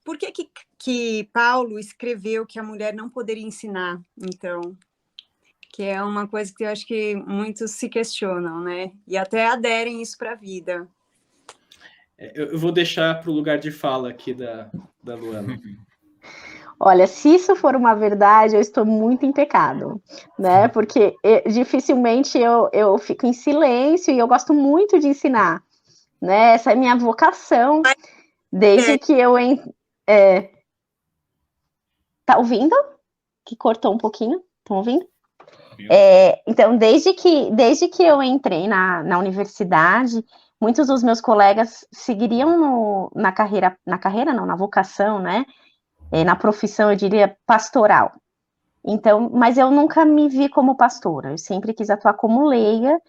por que Paulo escreveu que a mulher não poderia ensinar, então? Que é uma coisa que eu acho que muitos se questionam, né? E até aderem isso para a vida. Eu vou deixar para o lugar de fala aqui da Luana. Olha, se isso for uma verdade, eu estou muito em pecado, né? Porque dificilmente eu fico em silêncio e eu gosto muito de ensinar, né? Essa é a minha vocação, desde que eu... Tá ouvindo? Que cortou um pouquinho, estão ouvindo? Então, desde que eu entrei na universidade, muitos dos meus colegas seguiriam na carreira não, na vocação, né? Na profissão, eu diria, pastoral. Então, mas eu nunca me vi como pastora, eu sempre quis atuar como leiga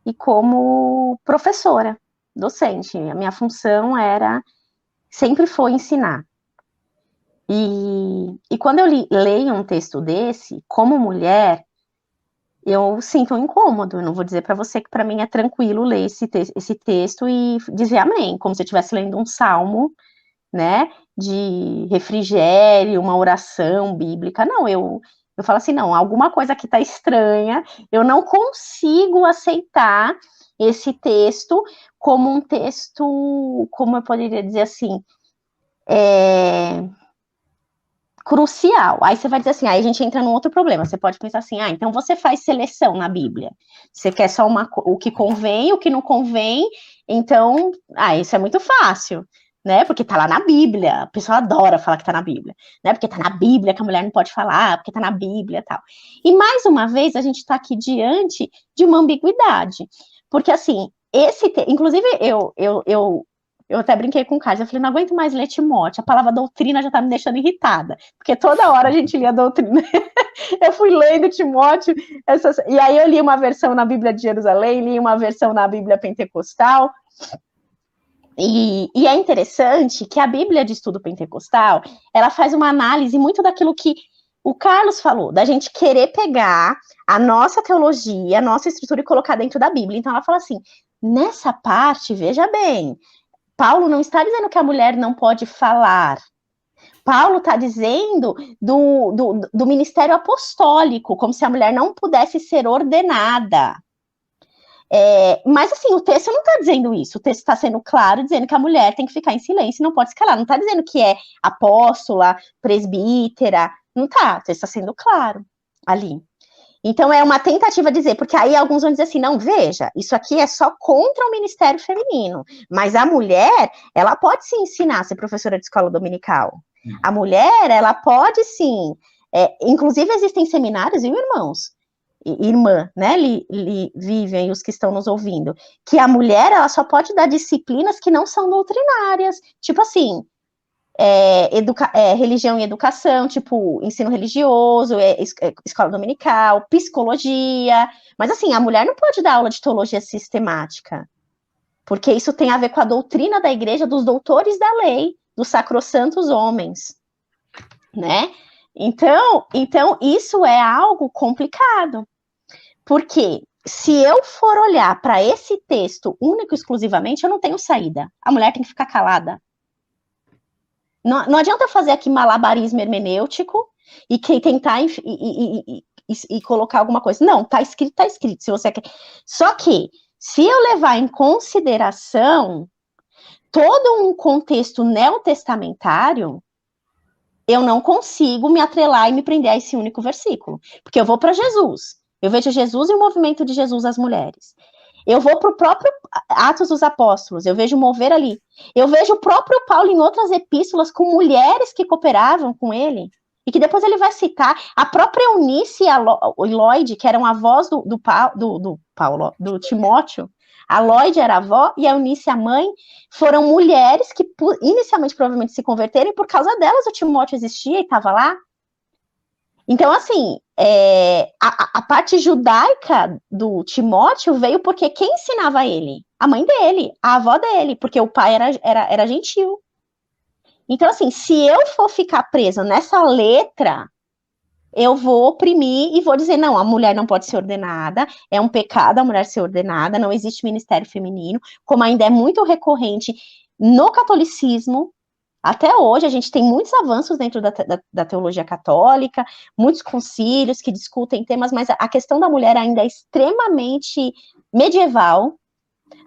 e como professora, docente. A minha função sempre foi ensinar. E quando eu leio um texto desse, como mulher, eu sinto um incômodo. Eu não vou dizer para você que para mim é tranquilo ler esse texto e dizer amém, como se eu estivesse lendo um salmo, né, de refrigério, uma oração bíblica. Não, eu falo assim, não, alguma coisa aqui está estranha, eu não consigo aceitar esse texto como um texto, como eu poderia dizer assim, crucial. Aí você vai dizer assim, aí a gente entra num outro problema, você pode pensar assim, então você faz seleção na Bíblia, você quer só o que convém, o que não convém, então, isso é muito fácil, né, porque tá lá na Bíblia, a pessoa adora falar que tá na Bíblia, né, porque tá na Bíblia que a mulher não pode falar, porque tá na Bíblia e tal. E mais uma vez, a gente tá aqui diante de uma ambiguidade, porque assim, inclusive eu até brinquei com o Cássio, eu falei, não aguento mais ler Timóteo, a palavra doutrina já tá me deixando irritada, porque toda hora a gente lia doutrina. Eu fui lendo Timóteo, e aí eu li uma versão na Bíblia de Jerusalém, li uma versão na Bíblia Pentecostal, e é interessante que a Bíblia de Estudo Pentecostal, ela faz uma análise muito daquilo que o Carlos falou, da gente querer pegar a nossa teologia, a nossa estrutura e colocar dentro da Bíblia. Então ela fala assim, nessa parte, veja bem, Paulo não está dizendo que a mulher não pode falar. Paulo está dizendo do ministério apostólico, como se a mulher não pudesse ser ordenada. Mas, assim, o texto não está dizendo isso. O texto está sendo claro, dizendo que a mulher tem que ficar em silêncio e não pode se calar. Não está dizendo que é apóstola, presbítera. Não está. O texto está sendo claro ali. Então, é uma tentativa de dizer, porque aí alguns vão dizer assim, não, veja, isso aqui é só contra o ministério feminino, mas a mulher, ela pode sim ensinar, ser professora de escola dominical. A mulher, ela pode sim, inclusive existem seminários, viu, irmãos? Irmã, né, Vivian e os que estão nos ouvindo, que a mulher, ela só pode dar disciplinas que não são doutrinárias, tipo assim, religião e educação, tipo, ensino religioso, escola dominical, psicologia, mas assim, a mulher não pode dar aula de teologia sistemática, porque isso tem a ver com a doutrina da igreja dos doutores da lei, dos sacrossantos homens, né? Então isso é algo complicado, porque se eu for olhar para esse texto único e exclusivamente, eu não tenho saída, a mulher tem que ficar calada. Não adianta eu fazer aqui malabarismo hermenêutico e tentar e colocar alguma coisa. Não, tá escrito, tá escrito. Se você quer. Só que, se eu levar em consideração todo um contexto neotestamentário, eu não consigo me atrelar e me prender a esse único versículo. Porque eu vou para Jesus. Eu vejo Jesus e o movimento de Jesus às mulheres. Eu vou para o próprio Atos dos Apóstolos, eu vejo mover ali. Eu vejo o próprio Paulo em outras epístolas com mulheres que cooperavam com ele, e que depois ele vai citar a própria Eunice e Lloyd, que eram avós do Timóteo. A Lloyd era a avó e a Eunice a mãe, foram mulheres que inicialmente provavelmente se converteram, e por causa delas o Timóteo existia e estava lá. Então, assim, a parte judaica do Timóteo veio porque quem ensinava ele? A mãe dele, a avó dele, porque o pai era gentil. Então, assim, se eu for ficar presa nessa letra, eu vou oprimir e vou dizer, não, a mulher não pode ser ordenada, é um pecado a mulher ser ordenada, não existe ministério feminino, como ainda é muito recorrente no catolicismo, Até hoje, a gente tem muitos avanços dentro da teologia católica, muitos concílios que discutem temas, mas a questão da mulher ainda é extremamente medieval.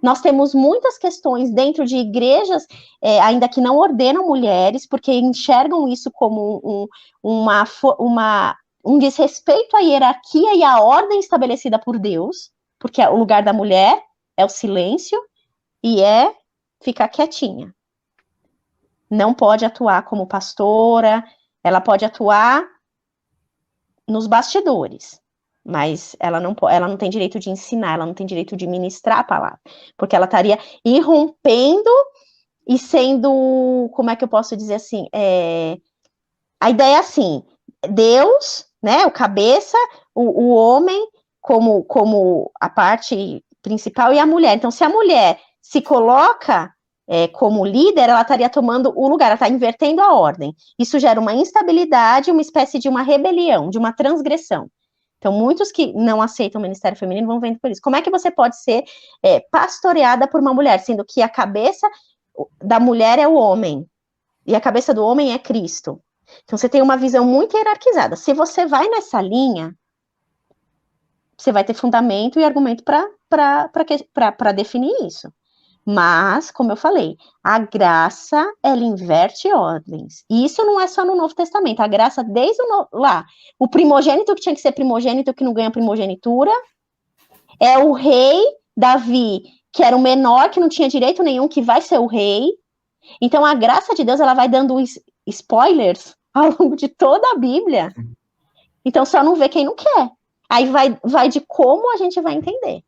Nós temos muitas questões dentro de igrejas, ainda que não ordenam mulheres, porque enxergam isso como um desrespeito à hierarquia e à ordem estabelecida por Deus, porque o lugar da mulher é o silêncio e é ficar quietinha. Não pode atuar como pastora, ela pode atuar nos bastidores, mas ela não tem direito de ensinar, ela não tem direito de ministrar a palavra, porque ela estaria irrompendo e sendo, como é que eu posso dizer assim, a ideia é assim, Deus, né, o cabeça, o homem como a parte principal e a mulher. Então, se a mulher se coloca como líder, ela estaria tomando o lugar, ela está invertendo a ordem. Isso gera uma instabilidade, uma espécie de uma rebelião, de uma transgressão. Então, muitos que não aceitam o ministério feminino vão vendo por isso. Como é que você pode ser pastoreada por uma mulher, sendo que a cabeça da mulher é o homem, e a cabeça do homem é Cristo? Então, você tem uma visão muito hierarquizada. Se você vai nessa linha, você vai ter fundamento e argumento para definir isso. Mas, como eu falei, a graça, ela inverte ordens. E isso não é só no Novo Testamento. A graça, desde o primogênito que tinha que ser primogênito, que não ganha primogenitura, é o rei Davi, que era o menor, que não tinha direito nenhum, que vai ser o rei. Então, a graça de Deus, ela vai dando spoilers ao longo de toda a Bíblia. Então, só não vê quem não quer. Aí vai de como a gente vai entender.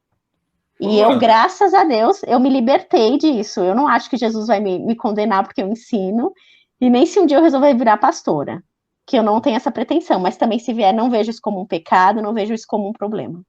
E eu, graças a Deus, eu me libertei disso. Eu não acho que Jesus vai me condenar porque eu ensino, e nem se um dia eu resolver virar pastora, que eu não tenho essa pretensão, mas também se vier, não vejo isso como um pecado, não vejo isso como um problema.